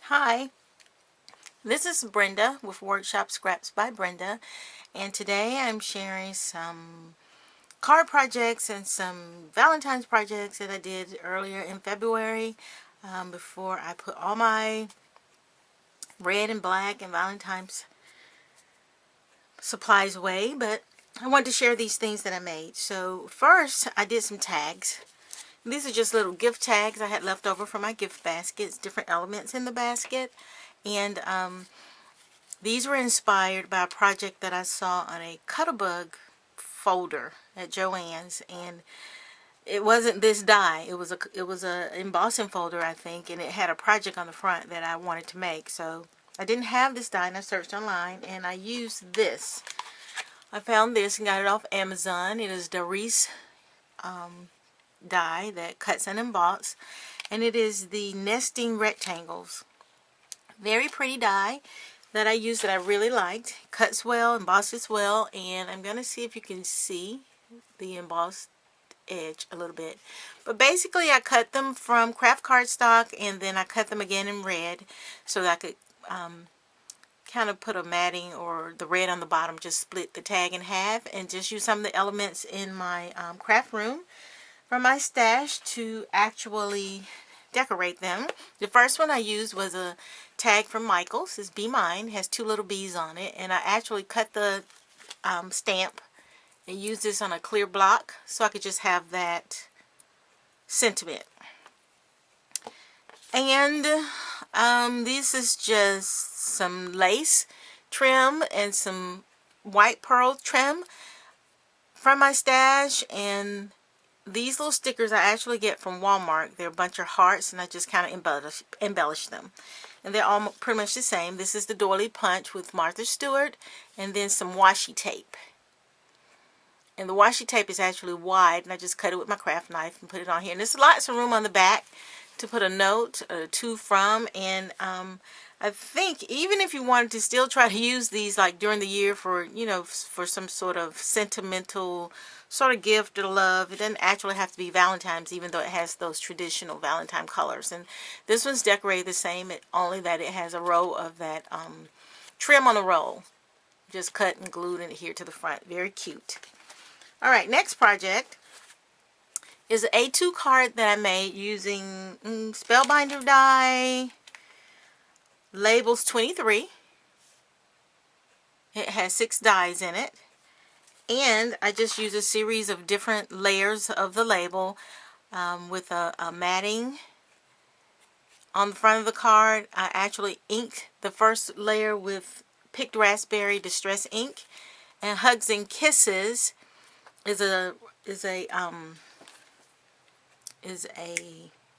Hi, this is Brenda with WorkShopScraps by Brenda, and today I'm sharing some card projects and some Valentine's projects that I did earlier in February before I put all my red and black and Valentine's supplies away, but I wanted to share these things that I made. So first, I did some tags. These are just little gift tags I had left over from my gift baskets, different elements in the basket, and these were inspired by a project that I saw on a Cut-A-Bug folder at Joann's, and it wasn't this die. It was a embossing folder, I think, and it had a project on the front that I wanted to make. So I didn't have this die, and I searched online, and I used this. I found this and got it off Amazon. It is Darice die that cuts and emboss, and it is the nesting rectangles. Very pretty die that I used that I really liked. Cuts well, embosses well, and I'm going to see if you can see the embossed edge a little bit. But basically I cut them from craft cardstock, and then I cut them again in red so that I could kind of put a matting or the red on the bottom, just split the tag in half and just use some of the elements in my craft room from my stash to actually decorate them. The first one I used was a tag from Michael's. It's Be Mine. It has two little bees on it, and I actually cut the stamp and used this on a clear block so I could just have that sentiment. And this is just some lace trim and some white pearl trim from my stash, and these little stickers I actually get from Walmart. They're a bunch of hearts, and I just kind of embellish them. And they're all pretty much the same. This is the doily punch with Martha Stewart, and then some washi tape. And the washi tape is actually wide, and I just cut it with my craft knife and put it on here. And there's lots of room on the back to put a note, to, from, and I think even if you wanted to still try to use these like during the year for, you know, for some sort of sentimental sort of gift or love, it doesn't actually have to be Valentine's, even though it has those traditional Valentine colors. And this one's decorated the same, only that it has a row of that trim on a roll, just cut and glued in here to the front. Very cute. All right, next project is an A2 card that I made using Spellbinder die, labels 23. It has 6 dies in it, and I just use a series of different layers of the label with a matting on the front of the card. I actually inked the first layer with picked raspberry distress ink, and Hugs and Kisses is a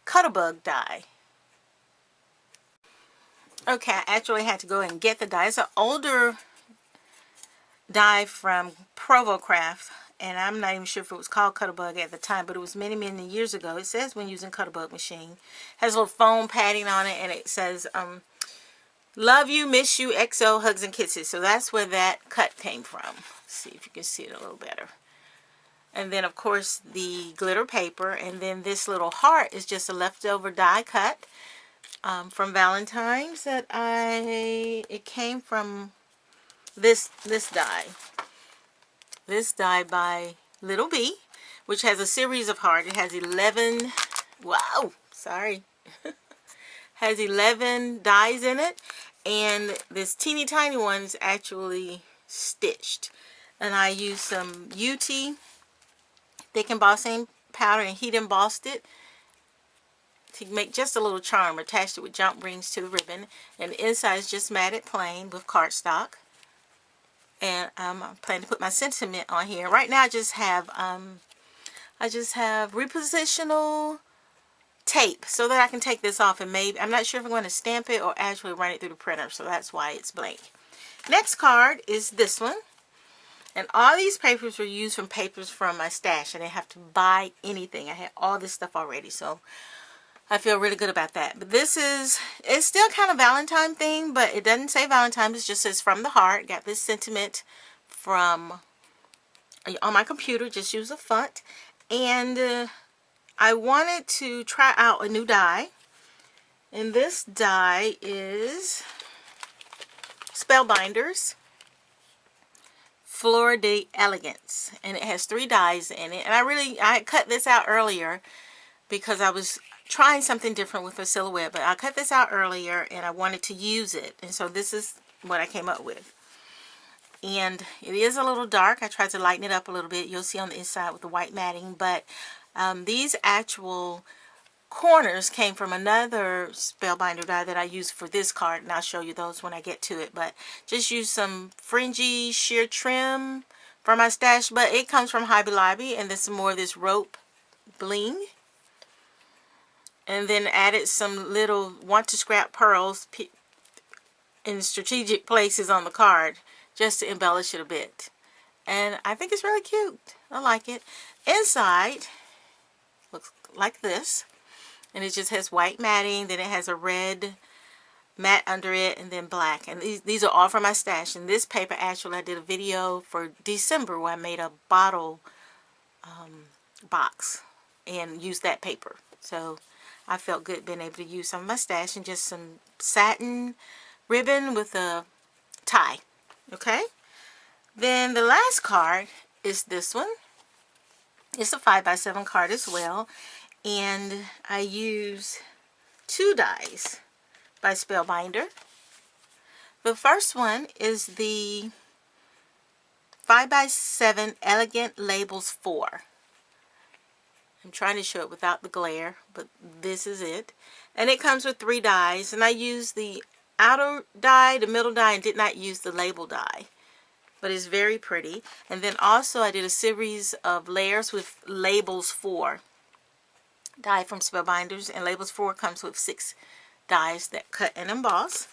Cut-A-Bug die. Okay, I actually had to go and get the die. It's an older die from Provo Craft, and I'm not even sure if it was called Cut-A-Bug at the time, but it was many, many years ago. It says when using Cut-A-Bug machine. It has a little foam padding on it, and it says, love you, miss you, XO, Hugs and Kisses. So that's where that cut came from. Let's see if you can see it a little better. And then, of course, the glitter paper. And then this little heart is just a leftover die cut from Valentine's that it came from this die. This die by Little B, which has a series of hearts. It has 11, wow, sorry. Has 11 dies in it. And this teeny tiny one is actually stitched. And I used some UT thick embossing powder and heat embossed it to make just a little charm. Attached it with jump rings to the ribbon, and the inside is just matted plain with cardstock. And I'm planning to put my sentiment on here. Right now I just have repositional tape so that I can take this off, and maybe I'm not sure if I'm going to stamp it or actually run it through the printer, so that's why it's blank. Next card is this one. And all these papers were used from papers from my stash. I didn't have to buy anything. I had all this stuff already. So I feel really good about that. But this is, it's still kind of Valentine thing, but it doesn't say Valentine. It just says from the heart. Got this sentiment from, on my computer. Just use a font. And I wanted to try out a new die. And this die is Spellbinders Fleur de Elegance, and it has 3 dies in it. And I cut this out earlier because I was trying something different with a silhouette, but I cut this out earlier and I wanted to use it, and so this is what I came up with. And it is a little dark. I tried to lighten it up a little bit. You'll see on the inside with the white matting, but these actual corners came from another Spellbinder die that I used for this card, and I'll show you those when I get to it. But just use some fringy sheer trim for my stash, but it comes from Hobby Lobby, and then some more of this rope bling, and then added some little want to scrap pearls in strategic places on the card just to embellish it a bit. And I think it's really cute. I like it. Inside looks like this. And it just has white matting, then it has a red mat under it, and then black. And these are all from my stash. And this paper, actually, I did a video for December where I made a bottle box and used that paper. So I felt good being able to use some of my stash and just some satin ribbon with a tie. Okay? Then the last card is this one. It's a 5x7 card as well. And I use 2 dies by Spellbinder. The first one is the 5x7 Elegant Labels 4. I'm trying to show it without the glare, but this is it. And it comes with 3 dies, and I used the outer die, the middle die, and did not use the label die. But it's very pretty. And then also I did a series of layers with Labels 4. Die from Spellbinders, and Labels 4 comes with 6 dies that cut and emboss.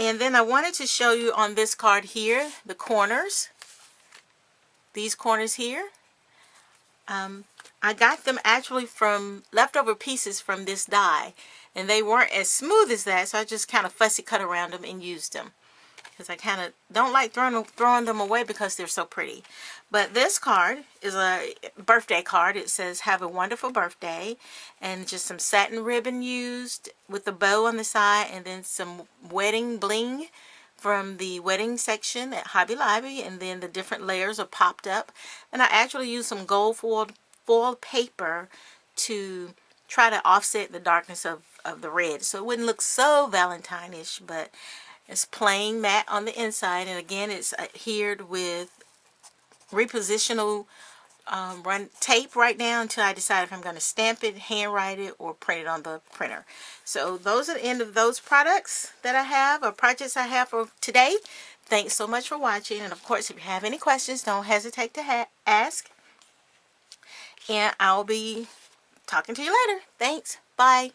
And then I wanted to show you on this card here the corners, these corners here. I got them actually from leftover pieces from this die, and they weren't as smooth as that, so I just kind of fussy cut around them and used them, because I kind of don't like throwing them away because they're so pretty. But this card is a birthday card. It says, "Have a wonderful birthday," and just some satin ribbon used with the bow on the side, and then some wedding bling from the wedding section at Hobby Lobby, and then the different layers are popped up. And I actually used some gold foil paper to try to offset the darkness of the red, so it wouldn't look so Valentine-ish, but it's plain matte on the inside, and again it's adhered with repositional tape right now until I decide if I'm going to stamp it, handwrite it, or print it on the printer. So those are the end of those products that I have, or projects I have for today. Thanks so much for watching, and of course if you have any questions, don't hesitate to ask, and I'll be talking to you later. Thanks. Bye.